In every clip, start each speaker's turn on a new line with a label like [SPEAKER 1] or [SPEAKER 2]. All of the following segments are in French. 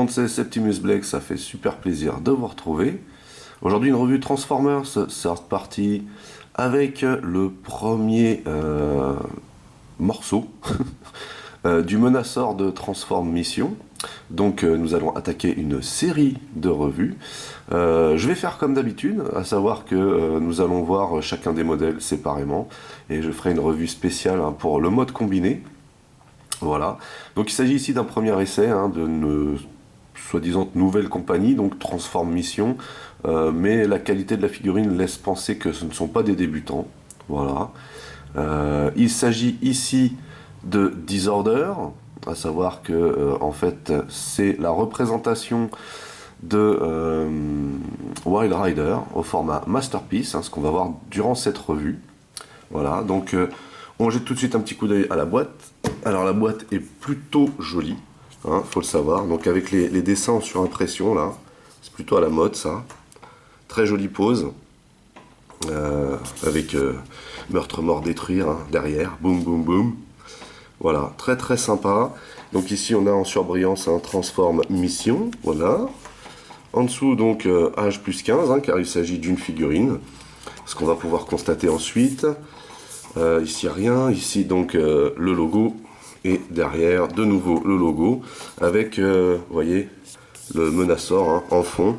[SPEAKER 1] monde, c'est Septimus Blake, ça fait super plaisir de vous retrouver. Aujourd'hui, une revue Transformers Third Party avec le premier morceau du Menacor de Transform Mission. Donc nous allons attaquer une série de revues. Je vais faire comme d'habitude, à savoir que nous allons voir chacun des modèles séparément et je ferai une revue spéciale pour le mode combiné. Voilà, donc il s'agit ici d'un premier essai d'une soi-disant nouvelle compagnie, donc Transform Mission, mais la qualité de la figurine laisse penser que ce ne sont pas des débutants. Voilà. Il s'agit ici de Disorder, à savoir que en fait c'est la représentation de Wild Rider au format Masterpiece, ce qu'on va voir durant cette revue. Voilà, donc on jette tout de suite un petit coup d'œil à la boîte. Alors la boîte est plutôt jolie, faut le savoir. Donc avec les dessins en surimpression là, c'est plutôt à la mode ça. Très jolie pose, avec meurtre mort détruire derrière, boum boum boum. Voilà, très très sympa. Donc ici on a en surbrillance un Transform Mission, voilà. En dessous donc âge plus 15, car il s'agit d'une figurine. Ce qu'on va pouvoir constater ensuite. Ici rien, ici donc le logo et derrière de nouveau le logo avec vous voyez le Menacor en fond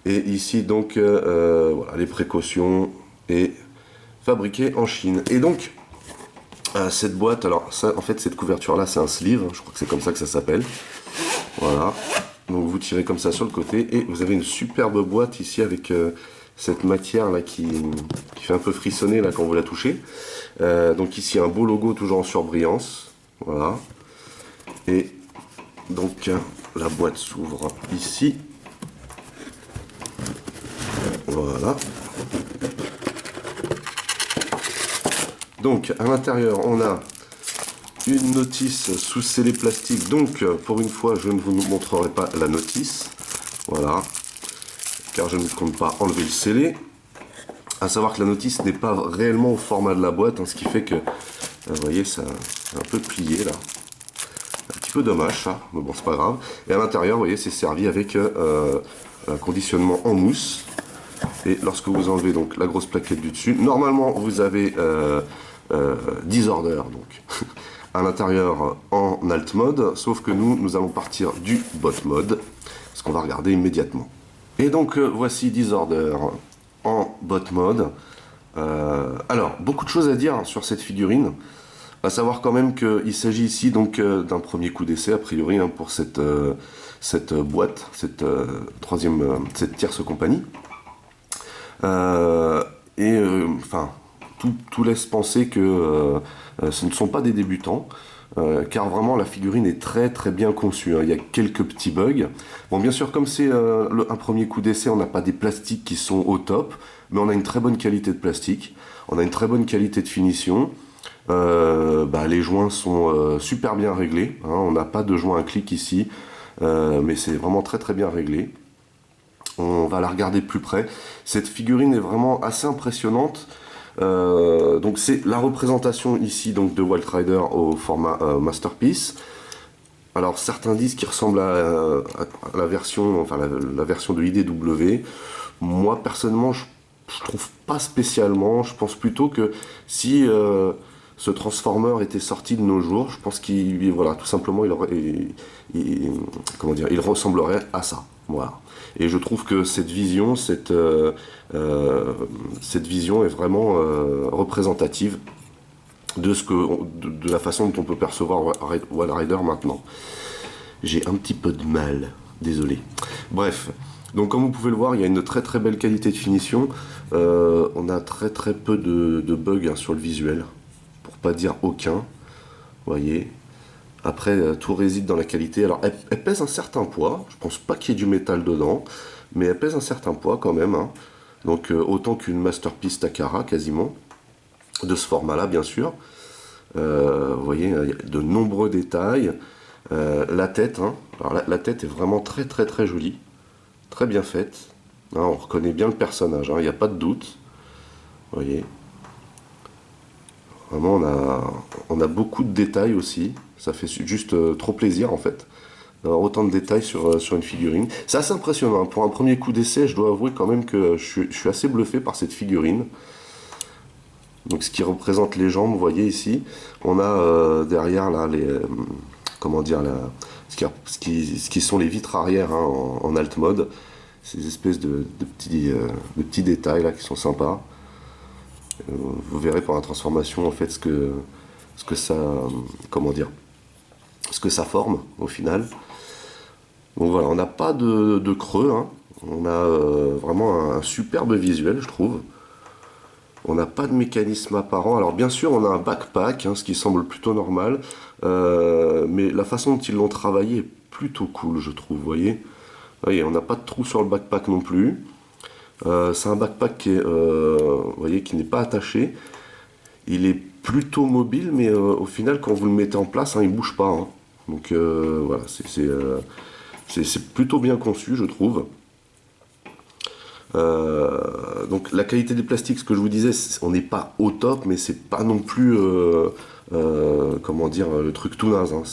[SPEAKER 1] et ici donc voilà, les précautions et fabriqué en Chine. Et donc cette boîte, alors ça en fait cette couverture là c'est un sleeve, je crois que c'est comme ça que ça s'appelle, voilà, donc vous tirez comme ça sur le côté et vous avez une superbe boîte ici avec cette matière là qui fait un peu frissonner là quand vous la touchez. Donc ici un beau logo toujours en surbrillance, voilà. Et donc la boîte s'ouvre ici, voilà. Donc à l'intérieur on a une notice sous scellé plastique, donc pour une fois je ne vous montrerai pas la notice, voilà, car je ne compte pas enlever le scellé. À savoir que la notice n'est pas réellement au format de la boîte, ce qui fait que, vous voyez, ça est un peu plié là. Un petit peu dommage ça, mais bon c'est pas grave. Et à l'intérieur, vous voyez, c'est servi avec un conditionnement en mousse. Et lorsque vous enlevez donc la grosse plaquette du dessus, normalement vous avez Disorder donc à l'intérieur en alt mode, sauf que nous allons partir du bot mode, ce qu'on va regarder immédiatement. Et donc voici Disorder en bot mode. Alors, beaucoup de choses à dire sur cette figurine. À savoir quand même qu'il s'agit ici donc d'un premier coup d'essai, a priori, pour cette boîte, cette tierce compagnie. Enfin, tout laisse penser que ce ne sont pas des débutants. Car vraiment la figurine est très très bien conçue, il y a quelques petits bugs. Bon, bien sûr, comme c'est un premier coup d'essai, on n'a pas des plastiques qui sont au top, mais on a une très bonne qualité de plastique, on a une très bonne qualité de finition. Les joints sont super bien réglés, on n'a pas de joint à clic ici, mais c'est vraiment très très bien réglé. On va la regarder de plus près. Cette figurine est vraiment assez impressionnante. Donc c'est la représentation ici donc de Wild Rider au format Masterpiece. Alors certains disent qu'il ressemble à la version, enfin la version de IDW. Moi personnellement je trouve pas spécialement. Je pense plutôt que si ce Transformer était sorti de nos jours, je pense qu'il, voilà, tout simplement il ressemblerait à ça. Voilà. Et je trouve que cette vision est vraiment représentative de la façon dont on peut percevoir Wild Rider maintenant. J'ai un petit peu de mal, désolé. Bref, donc comme vous pouvez le voir, il y a une très très belle qualité de finition. On a très très peu de bugs sur le visuel, pour pas dire aucun. Vous voyez. Après, tout réside dans la qualité. Alors, elle pèse un certain poids. Je pense pas qu'il y ait du métal dedans, mais elle pèse un certain poids quand même. Donc, autant qu'une Masterpiece Takara, quasiment. De ce format-là, bien sûr. Vous voyez, il y a de nombreux détails. La tête, alors la tête est vraiment très très très jolie. Très bien faite. On reconnaît bien le personnage, il n'y a pas de doute. Vous voyez. Vraiment, on a beaucoup de détails aussi. Ça fait juste trop plaisir en fait d'avoir autant de détails sur une figurine. C'est assez impressionnant, hein. Pour un premier coup d'essai, je dois avouer quand même que je suis assez bluffé par cette figurine. Donc ce qui représente les jambes, vous voyez ici, on a derrière là les comment dire là, ce qui sont les vitres arrière, hein, en alt mode, ces espèces de petits détails là qui sont sympas. Vous verrez par la transformation en fait ce que ça comment dire ce que ça forme au final. Donc voilà, on n'a pas de creux, hein. On a vraiment un superbe visuel, je trouve. On n'a pas de mécanisme apparent. Alors bien sûr, on a un backpack, hein, ce qui semble plutôt normal, mais la façon dont ils l'ont travaillé est plutôt cool, je trouve. Vous voyez, on n'a pas de trou sur le backpack non plus. C'est un backpack qui est, vous voyez, qui n'est pas attaché. Il est plutôt mobile, mais au final, quand vous le mettez en place, hein, il ne bouge pas, hein. Donc voilà, c'est plutôt bien conçu, je trouve. Donc la qualité des plastiques, ce que je vous disais, on n'est pas au top, mais c'est pas non plus, comment dire, le truc tout naze, hein.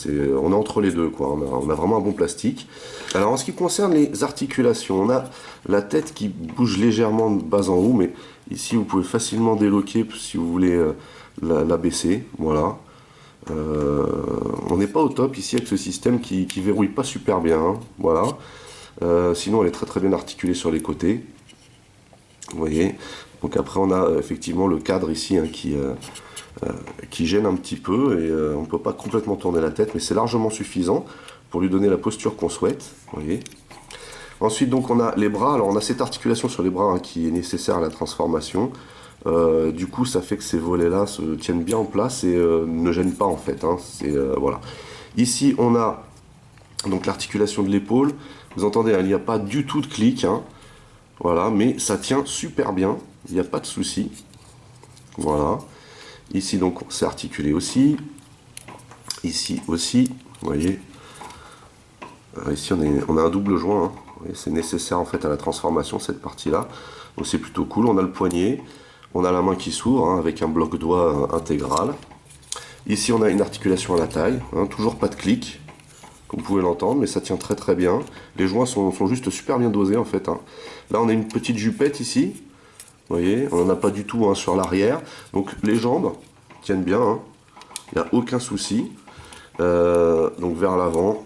[SPEAKER 1] On est entre les deux, quoi. On a vraiment un bon plastique. Alors en ce qui concerne les articulations, on a la tête qui bouge légèrement de bas en haut, mais ici vous pouvez facilement déloquer si vous voulez la baisser. Voilà. On n'est pas au top ici avec ce système qui verrouille pas super bien, hein. Voilà. Sinon elle est très très bien articulée sur les côtés. Vous voyez, donc après on a effectivement le cadre ici, hein, qui gêne un petit peu et on ne peut pas complètement tourner la tête, mais c'est largement suffisant pour lui donner la posture qu'on souhaite. Vous voyez. Ensuite donc on a les bras, alors on a cette articulation sur les bras, hein, qui est nécessaire à la transformation. Du coup ça fait que ces volets là se tiennent bien en place et ne gênent pas en fait, hein. Voilà. Ici on a donc l'articulation de l'épaule. Vous entendez, hein, il n'y a pas du tout de clic, hein. Voilà, mais ça tient super bien, il n'y a pas de souci. Voilà. Ici, donc, c'est articulé aussi. Ici aussi, vous voyez. Ici, on a un double joint, hein. C'est nécessaire, en fait, à la transformation, cette partie-là. Donc, c'est plutôt cool. On a le poignet, on a la main qui s'ouvre, hein, avec un bloc-doigt intégral. Ici, on a une articulation à la taille, hein, toujours pas de clic, comme vous pouvez l'entendre, mais ça tient très très bien. Les joints sont juste super bien dosés, en fait, hein. Là, on a une petite jupette ici. Vous voyez, on n'en a pas du tout, hein, sur l'arrière. Donc, les jambes tiennent bien, hein. Il n'y a aucun souci. Donc, vers l'avant.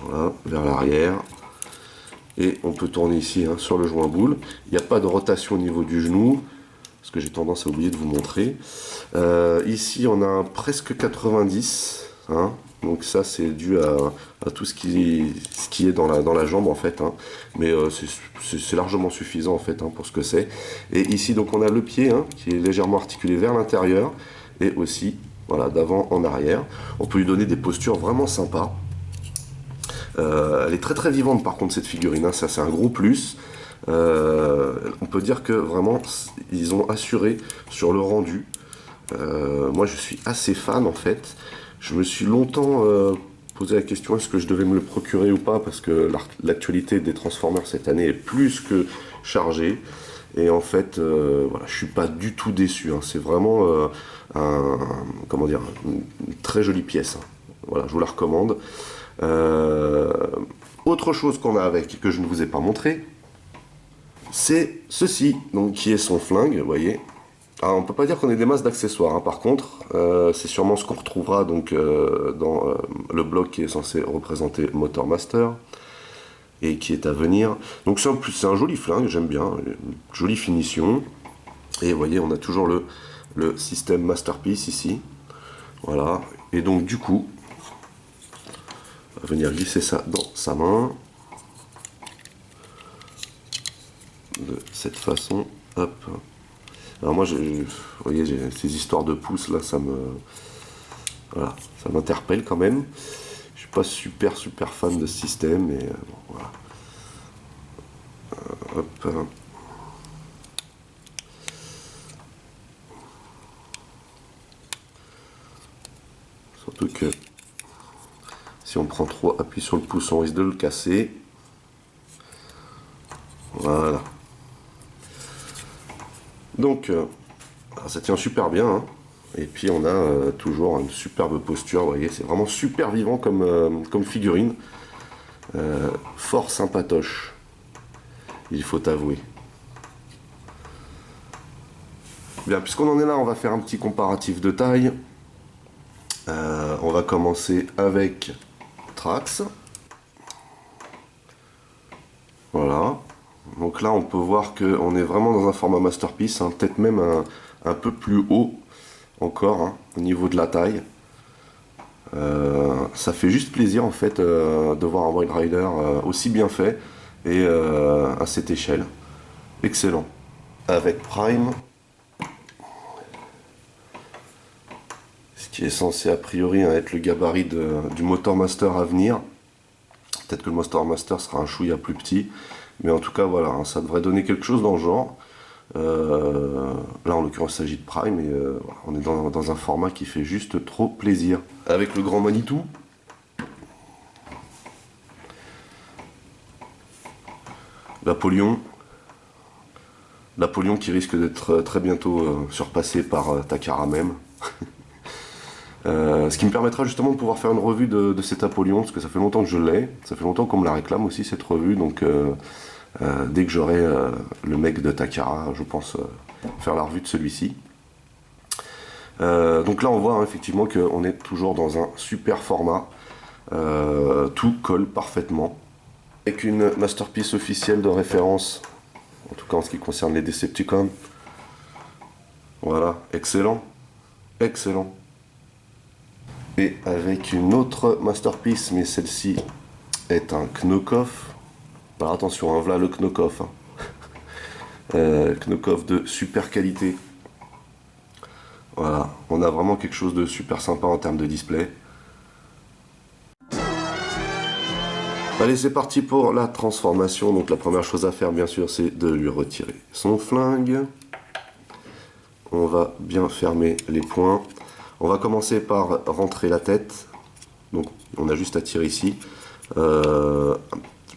[SPEAKER 1] Voilà, vers l'arrière. Et on peut tourner ici, hein, sur le joint boule. Il n'y a pas de rotation au niveau du genou, parce que j'ai tendance à oublier de vous montrer. Ici, on a un presque 90, hein. Donc ça c'est dû à tout ce qui est dans la jambe en fait, hein. Mais c'est largement suffisant en fait, hein, pour ce que c'est. Et ici donc on a le pied, hein, qui est légèrement articulé vers l'intérieur et aussi voilà, d'avant en arrière. On peut lui donner des postures vraiment sympas. Elle est très très vivante par contre cette figurine, hein. Ça c'est un gros plus. On peut dire que vraiment ils ont assuré sur le rendu. Moi je suis assez fan en fait. Je me suis longtemps posé la question, est-ce que je devais me le procurer ou pas, parce que l'actualité des Transformers cette année est plus que chargée. Et en fait, voilà, je suis pas du tout déçu, hein. C'est vraiment comment dire, une très jolie pièce, hein. Voilà, je vous la recommande. Autre chose qu'on a avec, que je ne vous ai pas montré, c'est ceci, donc qui est son flingue, vous voyez. Alors, on peut pas dire qu'on ait des masses d'accessoires, hein. Par contre, c'est sûrement ce qu'on retrouvera donc, dans le bloc qui est censé représenter Motor Master et qui est à venir. Donc c'est un joli flingue, j'aime bien, une jolie finition. Et vous voyez, on a toujours le système Masterpiece ici. Voilà. Et donc du coup, on va venir glisser ça dans sa main. De cette façon, hop. Alors moi, vous voyez, j'ai ces histoires de pouces là, voilà, ça m'interpelle quand même. Je suis pas super fan de ce système, mais bon, voilà. Hop. Surtout que si on prend trop appui sur le pouce, on risque de le casser. Voilà. Donc, ça tient super bien, hein. Et puis on a toujours une superbe posture, vous voyez, c'est vraiment super vivant comme figurine. Fort sympatoche, il faut avouer. Bien, puisqu'on en est là, on va faire un petit comparatif de taille. On va commencer avec Trax. Voilà. Donc là, on peut voir qu'on est vraiment dans un format masterpiece, hein, peut-être même un peu plus haut encore, hein, au niveau de la taille. Ça fait juste plaisir en fait de voir un Wild Rider aussi bien fait et à cette échelle. Excellent. Avec Prime, ce qui est censé a priori être le gabarit du Motor Master à venir. Peut-être que le Motor Master sera un chouïa plus petit, mais en tout cas voilà, hein, ça devrait donner quelque chose dans le genre. Là en l'occurrence il s'agit de Prime et voilà, on est dans un format qui fait juste trop plaisir. Avec le grand Manitou, l'Apollyon qui risque d'être très bientôt surpassé par Takara même. Ce qui me permettra justement de pouvoir faire une revue de cet Apollyon, parce que ça fait longtemps que je l'ai, ça fait longtemps qu'on me la réclame aussi cette revue, donc dès que j'aurai le mec de Takara, je pense faire la revue de celui-ci. Donc là on voit hein, effectivement qu'on est toujours dans un super format, tout colle parfaitement, avec une masterpiece officielle de référence, en tout cas en ce qui concerne les Decepticons. Voilà, excellent, excellent. Et avec une autre masterpiece, mais celle-ci est un Knockoff. Alors attention, hein, voilà le Knockoff. Hein. Knockoff de super qualité. Voilà, on a vraiment quelque chose de super sympa en termes de display. Allez, c'est parti pour la transformation. Donc la première chose à faire, bien sûr, c'est de lui retirer son flingue. On va bien fermer les poings. On va commencer par rentrer la tête. Donc on a juste à tirer ici.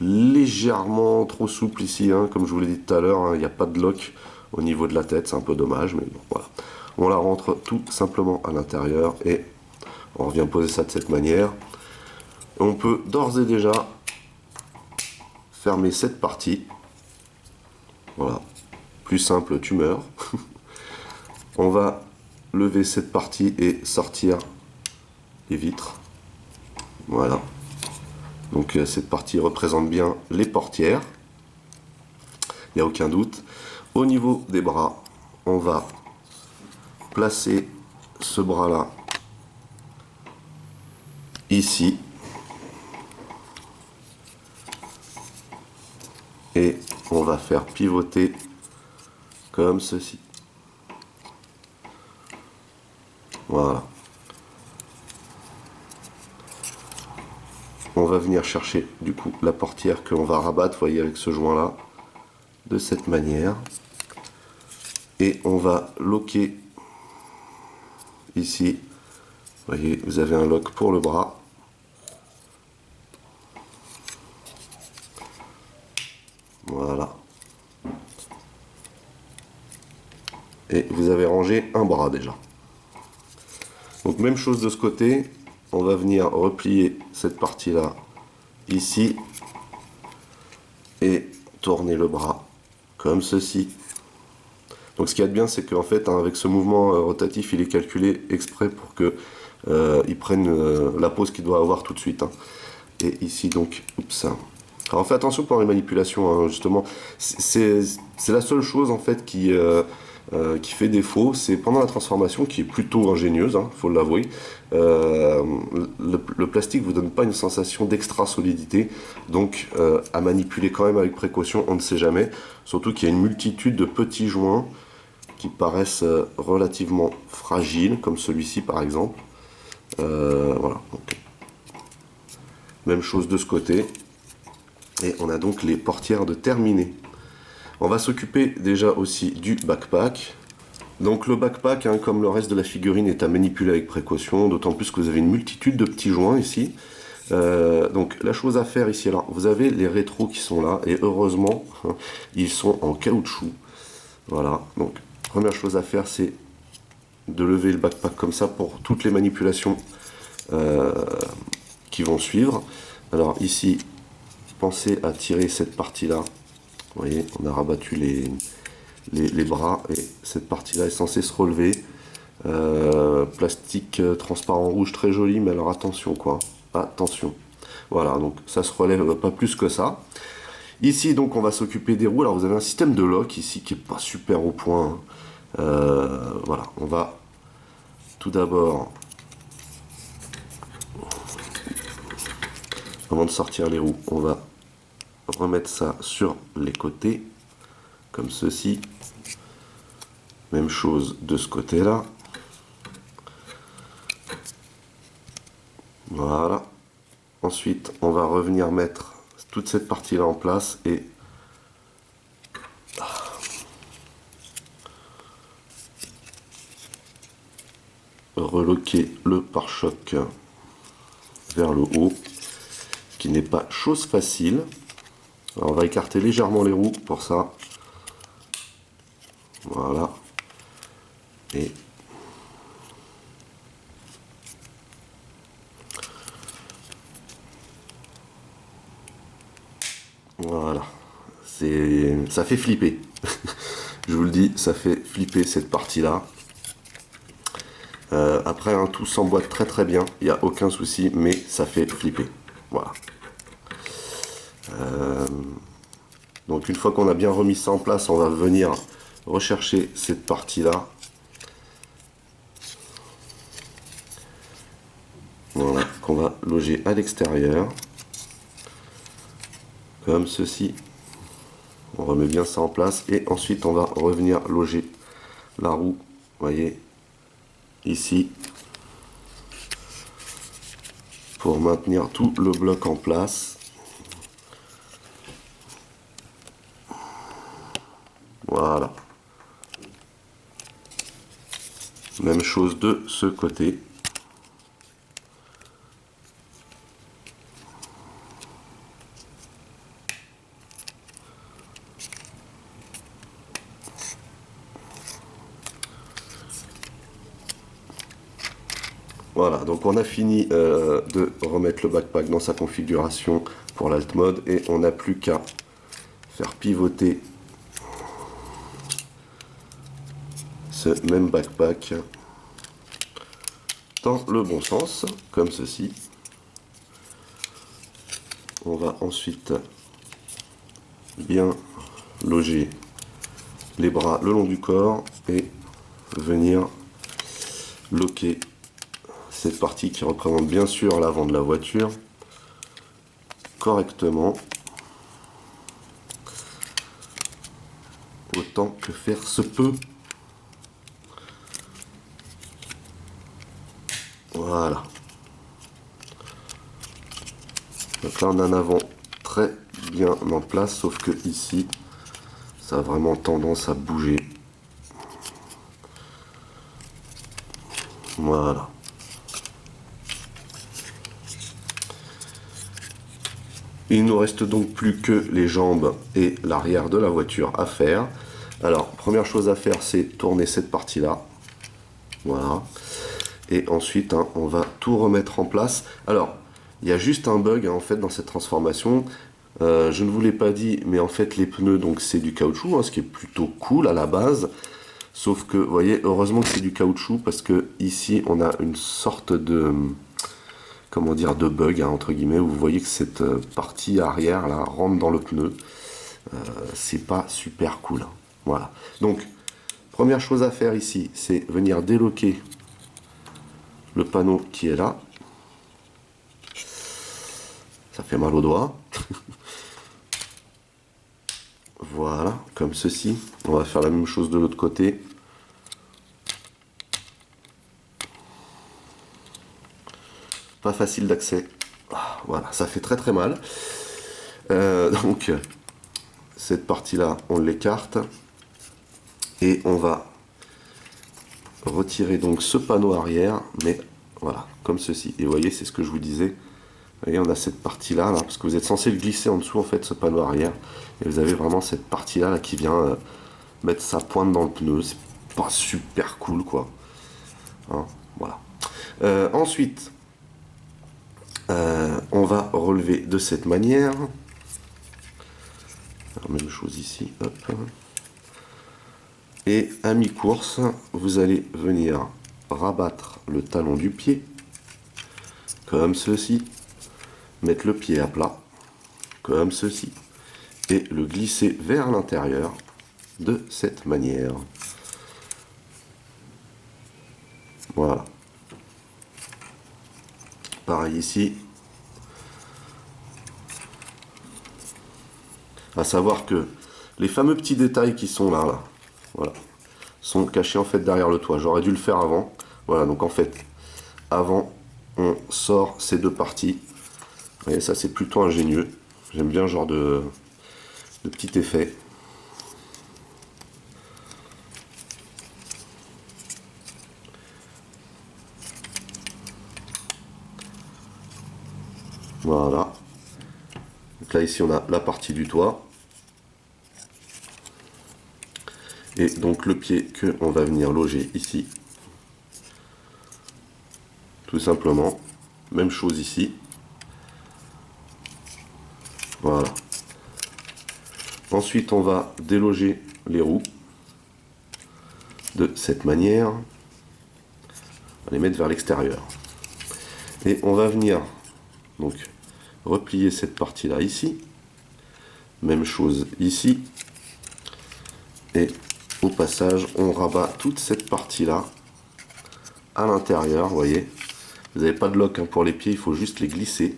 [SPEAKER 1] Légèrement trop souple ici, hein, comme je vous l'ai dit tout à l'heure, hein, il n'y a pas de lock au niveau de la tête, c'est un peu dommage, mais bon, voilà. On la rentre tout simplement à l'intérieur et on revient poser ça de cette manière. On peut d'ores et déjà fermer cette partie. Voilà, plus simple, tu meurs. On va lever cette partie et sortir les vitres. Voilà. Donc cette partie représente bien les portières. Il n'y a aucun doute. Au niveau des bras, on va placer ce bras-là ici. Et on va faire pivoter comme ceci. Voilà. On va venir chercher du coup la portière que l'on va rabattre, vous voyez, avec ce joint là, de cette manière. Et on va locker ici. Vous voyez, vous avez un lock pour le bras. Voilà. Et vous avez rangé un bras déjà. Donc même chose de ce côté. On va venir replier cette partie-là ici et tourner le bras comme ceci. Donc ce qu'il y a de bien, c'est qu'en fait, hein, avec ce mouvement rotatif, il est calculé exprès pour que il prenne la pose qu'il doit avoir tout de suite. Hein. Et ici donc, oups. Alors faites attention pendant les manipulations, hein, justement. C'est la seule chose en fait qui fait défaut, c'est pendant la transformation qui est plutôt ingénieuse, hein, faut l'avouer. Le plastique vous donne pas une sensation d'extra solidité, donc à manipuler quand même avec précaution, on ne sait jamais. Surtout qu'il y a une multitude de petits joints qui paraissent relativement fragiles, comme celui-ci par exemple. Voilà. Donc, même chose de ce côté. Et on a donc les portières de terminer. On va s'occuper déjà aussi du backpack. Donc le backpack, hein, comme le reste de la figurine, est à manipuler avec précaution, d'autant plus que vous avez une multitude de petits joints ici. Donc la chose à faire ici, alors vous avez les rétros qui sont là, et heureusement, hein, ils sont en caoutchouc. Voilà, donc première chose à faire, c'est de lever le backpack comme ça pour toutes les manipulations qui vont suivre. Alors ici, pensez à tirer cette partie-là. Vous voyez, on a rabattu les bras et cette partie-là est censée se relever. Plastique transparent rouge très joli, mais alors attention quoi, attention. Voilà, donc ça se relève pas plus que ça. Ici donc on va s'occuper des roues. Alors vous avez un système de lock ici qui est pas super au point, hein. Voilà, on va tout d'abord, avant de sortir les roues, on va remettre ça sur les côtés comme ceci. Même chose de ce côté là. Voilà. Ensuite, on va revenir mettre toute cette partie-là en place et reloquer le pare-choc vers le haut, ce qui n'est pas chose facile. Alors, on va écarter légèrement les roues pour ça. Voilà. Et voilà, ça fait flipper. Je vous le dis, ça fait flipper cette partie-là. Après, hein, tout s'emboîte très très bien, il n'y a aucun souci, mais ça fait flipper. Voilà. Donc une fois qu'on a bien remis ça en place, on va venir rechercher cette partie-là. Voilà, qu'on va loger à l'extérieur. Comme ceci. On remet bien ça en place et ensuite on va revenir loger la roue, vous voyez, ici, pour maintenir tout le bloc en place. Voilà. Même chose de ce côté. Voilà, donc on a fini de remettre le backpack dans sa configuration pour l'alt mode et on n'a plus qu'à faire pivoter ce même backpack dans le bon sens, comme ceci. On va ensuite bien loger les bras le long du corps et venir loquer cette partie qui représente bien sûr l'avant de la voiture correctement, autant que faire se peut. Voilà. Donc là on a un avant très bien en place, sauf que ici ça a vraiment tendance à bouger. Voilà. Il nous reste donc plus que les jambes et l'arrière de la voiture à faire. Alors, première chose à faire, c'est tourner cette partie-là. Voilà. Et ensuite, hein, on va tout remettre en place. Alors, il y a juste un bug, hein, en fait, dans cette transformation. Je ne vous l'ai pas dit, mais en fait, les pneus, donc c'est du caoutchouc, hein, ce qui est plutôt cool à la base. Sauf que, vous voyez, heureusement que c'est du caoutchouc, parce que ici, on a une sorte de... comment dire, de bug, hein, entre guillemets, où vous voyez que cette partie arrière là rentre dans le pneu. C'est pas super cool, hein. Voilà. Donc, première chose à faire ici, c'est venir déloquer le panneau qui est là. Ça fait mal aux doigts. Voilà, comme ceci. On va faire la même chose de l'autre côté. Pas facile d'accès. Voilà, ça fait très très mal. Donc, cette partie-là, on l'écarte. Et on va retirer donc ce panneau arrière, mais voilà, comme ceci. Et vous voyez, c'est ce que je vous disais. Vous voyez, on a cette partie-là, là, parce que vous êtes censé le glisser en dessous, en fait, ce panneau arrière. Et vous avez vraiment cette partie-là là, qui vient mettre sa pointe dans le pneu. C'est pas super cool, quoi. hein, voilà. Ensuite, on va relever de cette manière. Alors, même chose ici, hop. Et à mi-course, vous allez venir rabattre le talon du pied, comme ceci, mettre le pied à plat, comme ceci, et le glisser vers l'intérieur de cette manière. Voilà. Pareil ici. À savoir que les fameux petits détails qui sont là, voilà, sont cachés en fait derrière le toit. J'aurais dû le faire avant. Voilà, donc en fait, avant, on sort ces deux parties. Vous voyez, ça c'est plutôt ingénieux. J'aime bien ce genre de petit effet. Voilà. Donc là ici on a la partie du toit. Et donc le pied que on va venir loger ici. Tout simplement. Même chose ici. Voilà. Ensuite on va déloger les roues. De cette manière. On va les mettre vers l'extérieur. Et on va venir donc replier cette partie là ici. Même chose ici. Et au passage, on rabat toute cette partie là à l'intérieur, vous voyez. Vous n'avez pas de lock hein, pour les pieds, il faut juste les glisser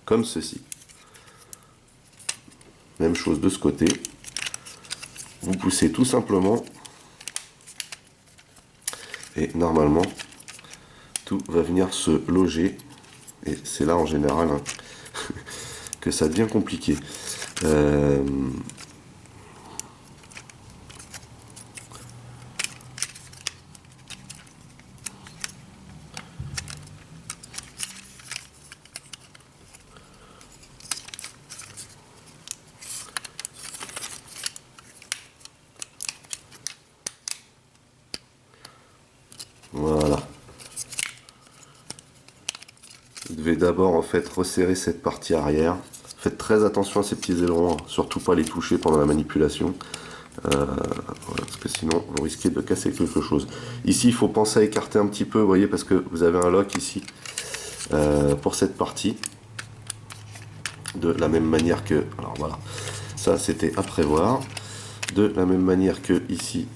[SPEAKER 1] comme ceci. Même chose de ce côté. Vous poussez tout simplement. Et normalement, tout va venir se loger. Et c'est là en général hein, que ça devient compliqué. Voilà. Vous devez d'abord en fait resserrer cette partie arrière. Faites très attention à ces petits ailerons, hein. Surtout pas les toucher pendant la manipulation. Voilà, parce que sinon vous risquez de casser quelque chose. Ici il faut penser à écarter un petit peu, vous voyez, parce que vous avez un lock ici pour cette partie. De la même manière que, alors voilà, ça c'était à prévoir. De la même manière que ici,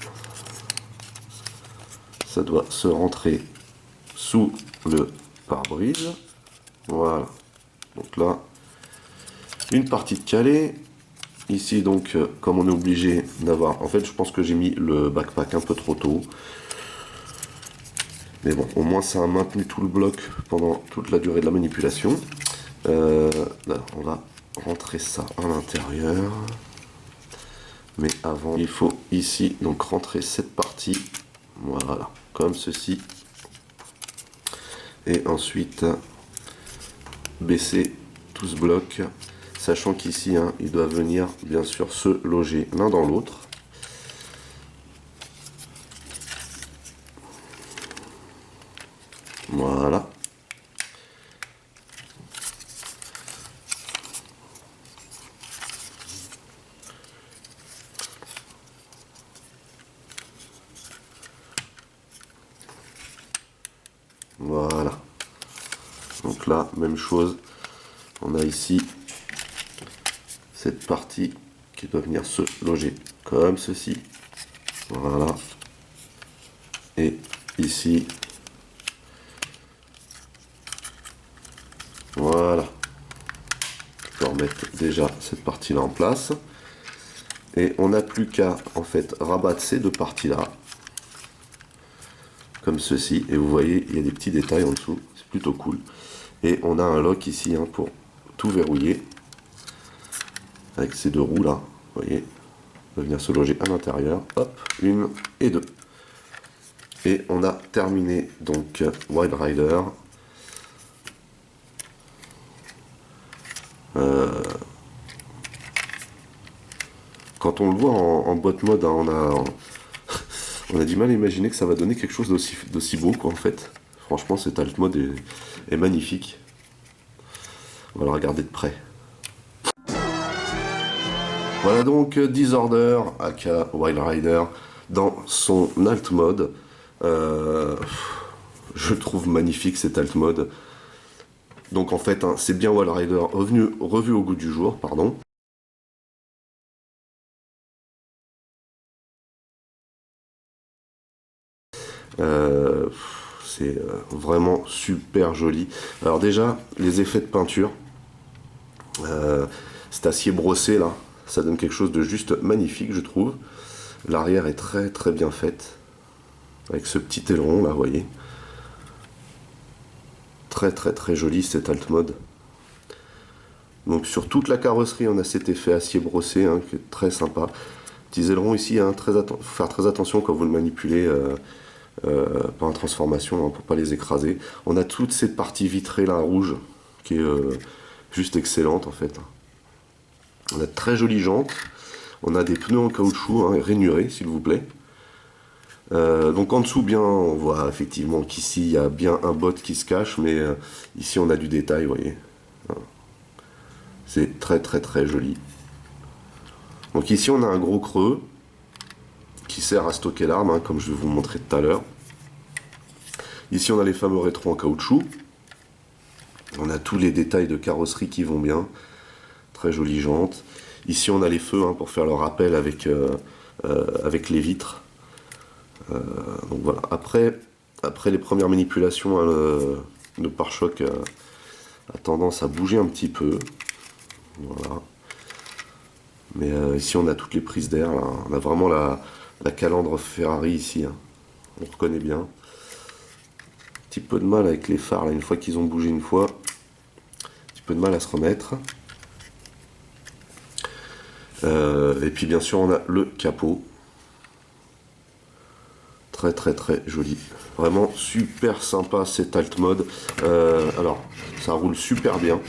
[SPEAKER 1] ça doit se rentrer sous le pare-brise. Voilà. Donc là, une partie de calé. Ici donc, comme on est obligé d'avoir... En fait, je pense que j'ai mis le backpack un peu trop tôt. Mais bon, au moins ça a maintenu tout le bloc pendant toute la durée de la manipulation. Là, on va rentrer ça à l'intérieur. Mais avant, il faut ici donc rentrer cette partie. Voilà, comme ceci. Et ensuite, baisser tout ce bloc. Sachant qu'ici, hein, ils doivent venir bien sûr se loger l'un dans l'autre. Voilà. Voilà. Donc là, même chose. On a ici cette partie qui doit venir se loger comme ceci. Voilà. Et ici. Voilà. Je peux remettre déjà cette partie là en place. Et on n'a plus qu'à en fait rabattre ces deux parties là. Comme ceci. Et vous voyez, il y a des petits détails en dessous. C'est plutôt cool. Et on a un lock ici hein, pour tout verrouiller. Avec ces deux roues là. Vous voyez. On va venir se loger à l'intérieur. Hop, une et deux. Et on a terminé donc Wild Rider. Quand on le voit en boîte mode, hein, On a du mal à imaginer que ça va donner quelque chose d'aussi beau, quoi, en fait. Franchement, cet alt mode est magnifique. On va le regarder de près. Voilà donc Disorder, aka Wild Rider, dans son alt mode. Je trouve magnifique cet alt mode. Donc en fait, hein, c'est bien Wild Rider revu au goût du jour, pardon. C'est vraiment super joli. Alors déjà, les effets de peinture, cet acier brossé là, ça donne quelque chose de juste magnifique, je trouve. L'arrière est très très bien faite, avec ce petit aileron là, vous voyez. Très très très joli cet alt mode. Donc sur toute la carrosserie, on a cet effet acier brossé, hein, qui est très sympa. Petits ailerons ici, hein, faut faire très attention quand vous le manipulez par la transformation, hein, pour pas les écraser. On a toute cette partie vitrée là rouge qui est juste excellente en fait. On a de très jolies jantes. On a des pneus en caoutchouc, hein, rainurés s'il vous plaît. Donc en dessous, bien, on voit effectivement qu'ici il y a bien un bot qui se cache, mais ici on a du détail, vous voyez. C'est très très très joli. Donc ici on a un gros creux qui sert à stocker l'arme, hein, comme je vais vous montrer tout à l'heure. Ici on a les fameux rétros en caoutchouc. On a tous les détails de carrosserie qui vont bien. Très jolies jantes. Ici on a les feux, hein, pour faire le rappel avec les vitres. Donc voilà. Après les premières manipulations, hein, le pare-choc a tendance à bouger un petit peu. Voilà. Mais ici on a toutes les prises d'air. On a vraiment la calandre Ferrari ici, hein. On reconnaît bien. Un petit peu de mal avec les phares là, une fois qu'ils ont bougé une fois. Un petit peu de mal à se remettre. Et puis bien sûr on a le capot. Très très très joli. Vraiment super sympa cet alt mode. Alors ça roule super bien.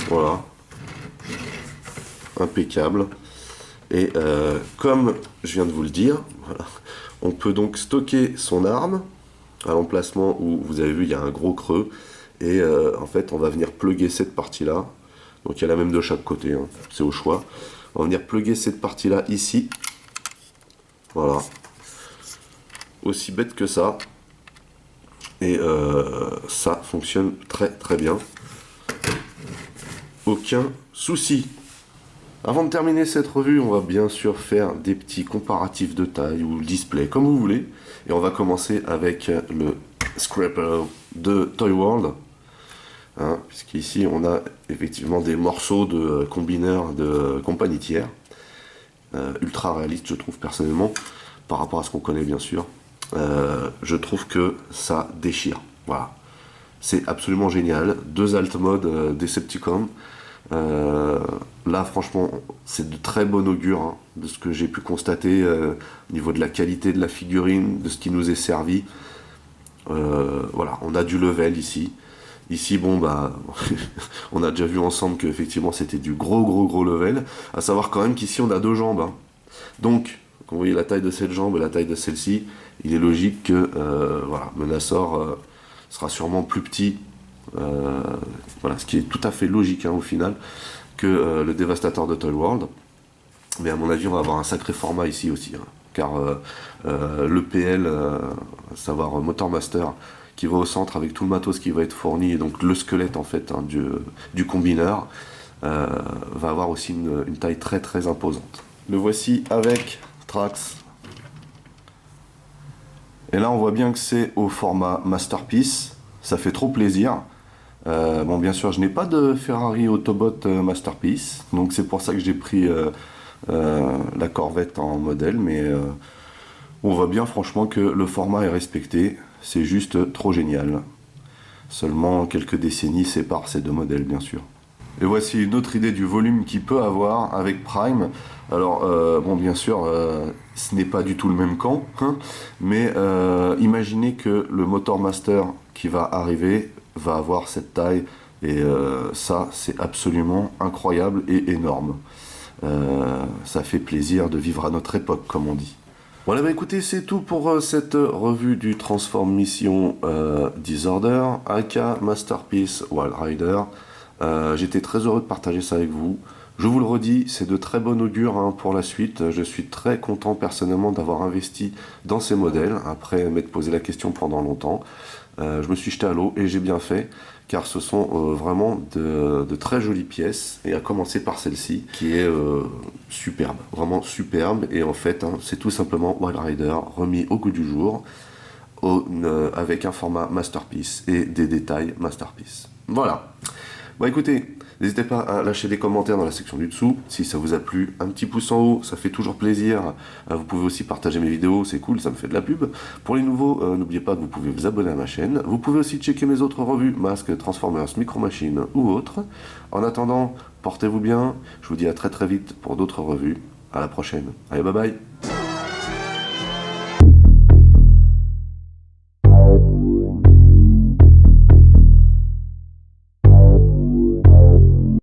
[SPEAKER 1] Voilà. Impeccable. Et comme je viens de vous le dire, voilà, on peut donc stocker son arme à l'emplacement où vous avez vu il y a un gros creux. Et en fait on va venir plugger cette partie là. Donc il y a la même de chaque côté, hein, c'est au choix. On va venir plugger cette partie là ici. Voilà. Aussi bête que ça. Et ça fonctionne très très bien. Aucun souci. Avant de terminer cette revue, on va bien sûr faire des petits comparatifs de taille ou display, comme vous voulez. Et on va commencer avec le Scrapper de Toy World. Hein, puisqu'ici on a effectivement des morceaux de combineurs de compagnie tiers. Ultra réaliste, je trouve personnellement, par rapport à ce qu'on connaît bien sûr. Je trouve que ça déchire. Voilà. C'est absolument génial. 2 alt modes Decepticon. Là franchement c'est de très bon augure, hein, de ce que j'ai pu constater au niveau de la qualité de la figurine, de ce qui nous est servi. Voilà, on a du level ici. Ici, bon, bah, on a déjà vu ensemble que effectivement c'était du gros level. À savoir quand même qu'ici on a 2 jambes, hein. Donc, quand vous voyez la taille de cette jambe et la taille de celle-ci, il est logique que voilà, Menasor sera sûrement plus petit. Voilà, ce qui est tout à fait logique, hein, au final, que le Dévastateur de Toy World. Mais à mon avis, on va avoir un sacré format ici aussi, hein, car l'EPL, à savoir Motor Master, qui va au centre avec tout le matos qui va être fourni, et donc le squelette en fait, hein, du combineur, va avoir aussi une taille très très imposante. Le voici avec Trax. Et là on voit bien que c'est au format Masterpiece, ça fait trop plaisir. Bon, bien sûr je n'ai pas de Ferrari Autobot Masterpiece, donc c'est pour ça que j'ai pris la Corvette en modèle, mais on voit bien franchement que le format est respecté. C'est juste trop génial. Seulement quelques décennies séparent ces 2 modèles, bien sûr. Et voici une autre idée du volume qu'il peut avoir avec Prime. Alors, bon, bien sûr, ce n'est pas du tout le même camp, hein, mais imaginez que le Motor Master qui va arriver va avoir cette taille, et ça, c'est absolument incroyable et énorme. Ça fait plaisir de vivre à notre époque, comme on dit. Voilà, bah écoutez, c'est tout pour cette revue du Transform Mission Disorder, aka Masterpiece Wild Rider. J'étais très heureux de partager ça avec vous. Je vous le redis, c'est de très bon augure hein, pour la suite. Je suis très content personnellement d'avoir investi dans ces modèles, après m'être posé la question pendant longtemps. Je me suis jeté à l'eau et j'ai bien fait, car ce sont vraiment de très jolies pièces, et à commencer par celle-ci, qui est superbe, vraiment superbe, et en fait, hein, c'est tout simplement Wild Rider remis au goût du jour, avec un format Masterpiece et des détails Masterpiece. Voilà. Bon écoutez, n'hésitez pas à lâcher des commentaires dans la section du dessous, si ça vous a plu, un petit pouce en haut, ça fait toujours plaisir. Vous pouvez aussi partager mes vidéos, c'est cool, ça me fait de la pub. Pour les nouveaux, n'oubliez pas que vous pouvez vous abonner à ma chaîne. Vous pouvez aussi checker mes autres revues, Masques, Transformers, Micro Machines ou autres. En attendant, portez-vous bien, je vous dis à très très vite pour d'autres revues. À la prochaine. Allez, bye bye.